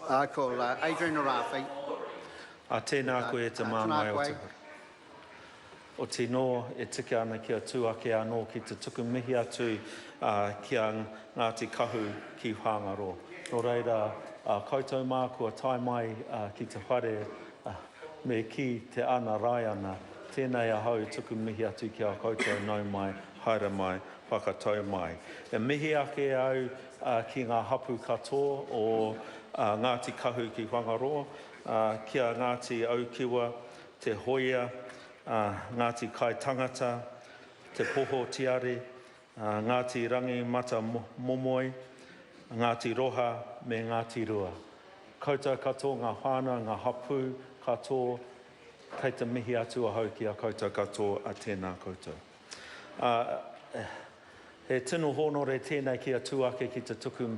Ko Adrian Arafi. A tēnā koe e te māmai o te kore. O te no e tika ana kia tūake anō ki te tuku mihi atu kia Ngatikahu ki Whangaroa. Nō reira, koutou mā kua tai mai ki te whare me ki te ana rai ana. Tēnei ahau tuku mihi atu ki a koutou nau mai, haere mai, whakatau mai. E mihi ake au ki ngā hapu katoa o Ngatikahu ki Whangaroa, kia Ngāti Aukiwa, te Hoia, Ngāti Kai Tangata, te Poho Tiare, Ngāti Rangi Mata Momoi, Ngāti Roha me Ngāti Rua. Koutou katoa ngā whānau, ngā hapu katoa, kei te mihi atu ahau ki a koutou katoa a tēnā koutou. He tino honore tēnei ki a tuake ki te tuku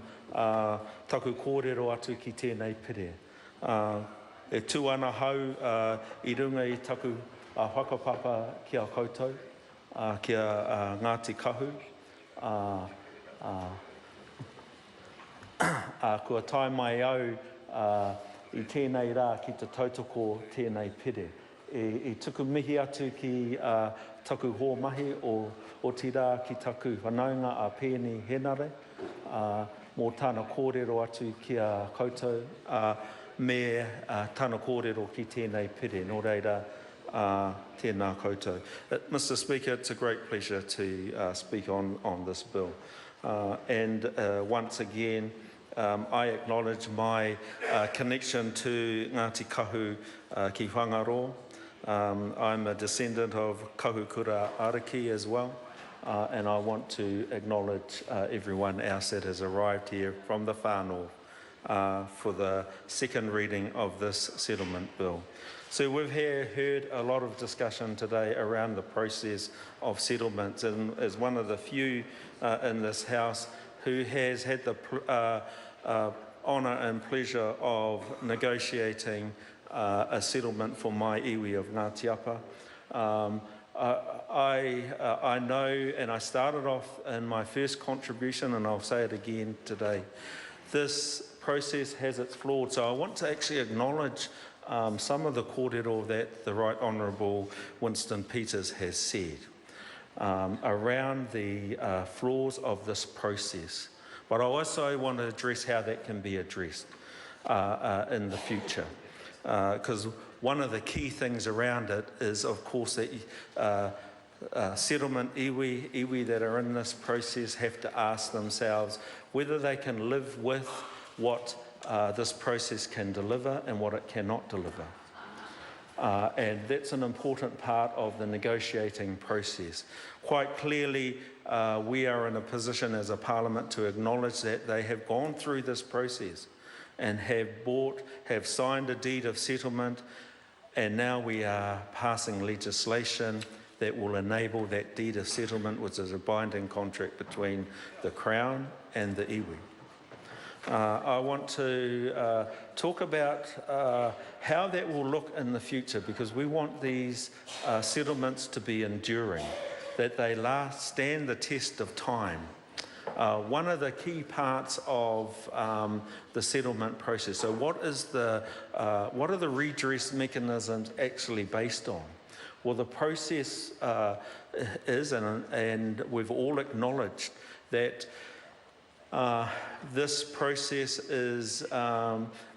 taku kōrero atu ki tēnei pire. E tū ana hau I runga I taku whakapapa ki a koutou, ki a Ngatikahu. Kua tai mai au I tēnei rā ki te tautoko tēnei pire. E tuku mihi atu ki taku hōmahi o ti rā ki taku whanaunga a pēni henare, mō tāna kōrero atu ki a koutou, me tāna kōrero ki tēnei pire, nō reira tēnā koutou. Mr. Speaker, it's a great pleasure to speak on this bill. And once again, I acknowledge my connection to Ngatikahu ki Whangaroa. I'm a descendant of Kahukura Ariki as well, and I want to acknowledge everyone else that has arrived here from the far north for the second reading of this settlement bill. So we've heard a lot of discussion today around the process of settlements, and as one of the few in this House who has had the honour and pleasure of negotiating a settlement for my iwi of Ngāti I know, and I started off in my first contribution, and I'll say it again today, this process has its flaws. So I want to actually acknowledge some of the kōrero that the Right Honourable Winston Peters has said around the flaws of this process. But I also want to address how that can be addressed in the future. Because one of the key things around it is, of course, that settlement iwi that are in this process have to ask themselves whether they can live with what this process can deliver and what it cannot deliver. And that's an important part of the negotiating process. Quite clearly, we are in a position as a parliament to acknowledge that they have gone through this process and have signed a deed of settlement, and now we are passing legislation that will enable that deed of settlement, which is a binding contract between the Crown and the iwi. I want to talk about how that will look in the future, because we want these settlements to be enduring, that they stand the test of time. One of the key parts of the settlement process, so what are the redress mechanisms actually based on? Well, the process is, and we've all acknowledged that this process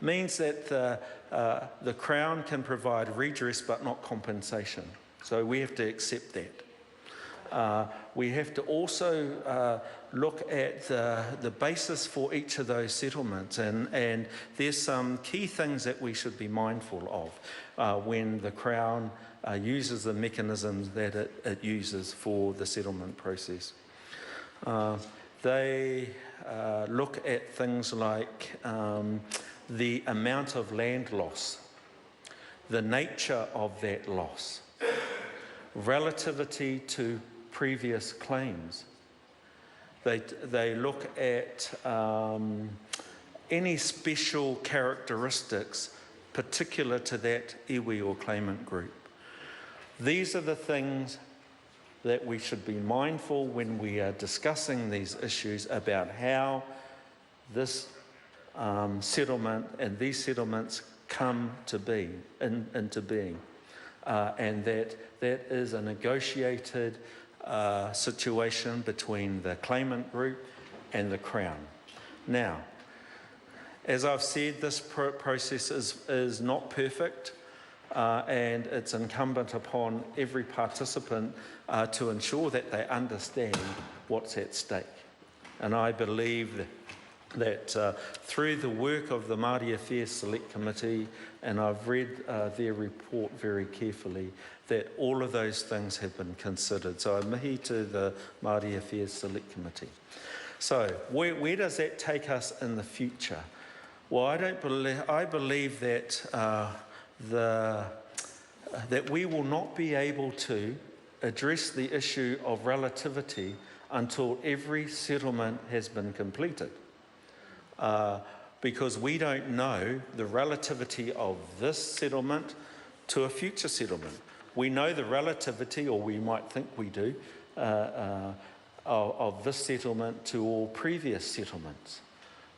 means that the Crown can provide redress but not compensation. So we have to accept that. We have to also look at the basis for each of those settlements, and there's some key things that we should be mindful of when the Crown uses the mechanisms that it uses for the settlement process. They look at things like the amount of land loss, the nature of that loss, relativity to previous claims. They look at any special characteristics particular to that iwi or claimant group. These are the things that we should be mindful when we are discussing these issues about how this settlement, and these settlements come to be, into being. And that is a negotiated situation between the claimant group and the Crown. Now, as I've said, this process is not perfect, and it's incumbent upon every participant to ensure that they understand what's at stake. And I believe that through the work of the Māori Affairs Select Committee, and I've read their report very carefully, that all of those things have been considered. So I mihi to the Māori Affairs Select Committee. So where does that take us in the future? Well, I believe that that we will not be able to address the issue of relativity until every settlement has been completed. Because we don't know the relativity of this settlement to a future settlement. We know the relativity, or we might think we do, of this settlement to all previous settlements.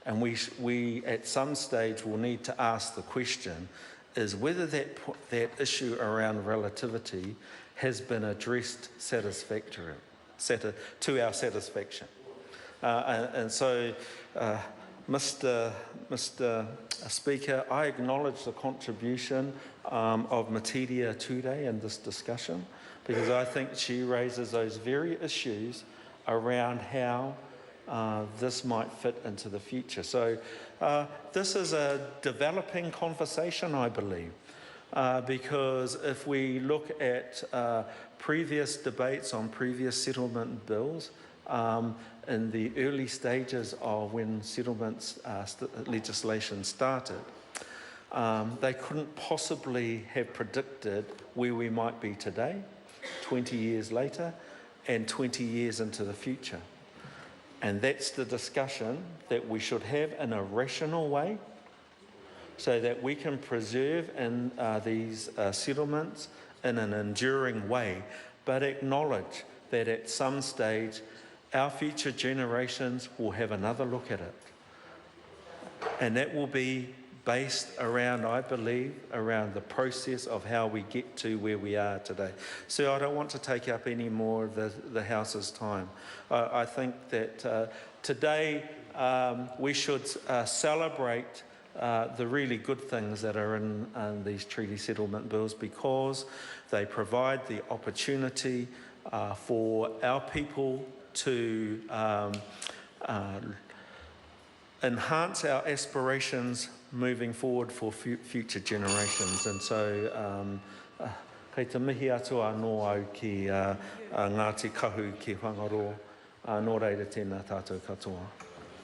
And we at some stage will need to ask the question, is whether that issue around relativity has been addressed satisfactorily, to our satisfaction. And so, Mr. Speaker, I acknowledge the contribution of Matiria Ture in this discussion, because I think she raises those very issues around how this might fit into the future. So this is a developing conversation, I believe, because if we look at previous debates on previous settlement bills, in the early stages of when settlements legislation started, they couldn't possibly have predicted where we might be today, 20 years later, and 20 years into the future. And that's the discussion that we should have in a rational way, so that we can preserve in these settlements in an enduring way, but acknowledge that at some stage our future generations will have another look at it. And that will be based around, I believe, around the process of how we get to where we are today. So I don't want to take up any more of the House's time. I think that today we should celebrate the really good things that are in these treaty settlement bills, because they provide the opportunity for our people to enhance our aspirations moving forward for future generations. And so, kei te mihi atu anō au ki Ngatikahu ki Whangaroa, nō reira tēnā tātou katoa.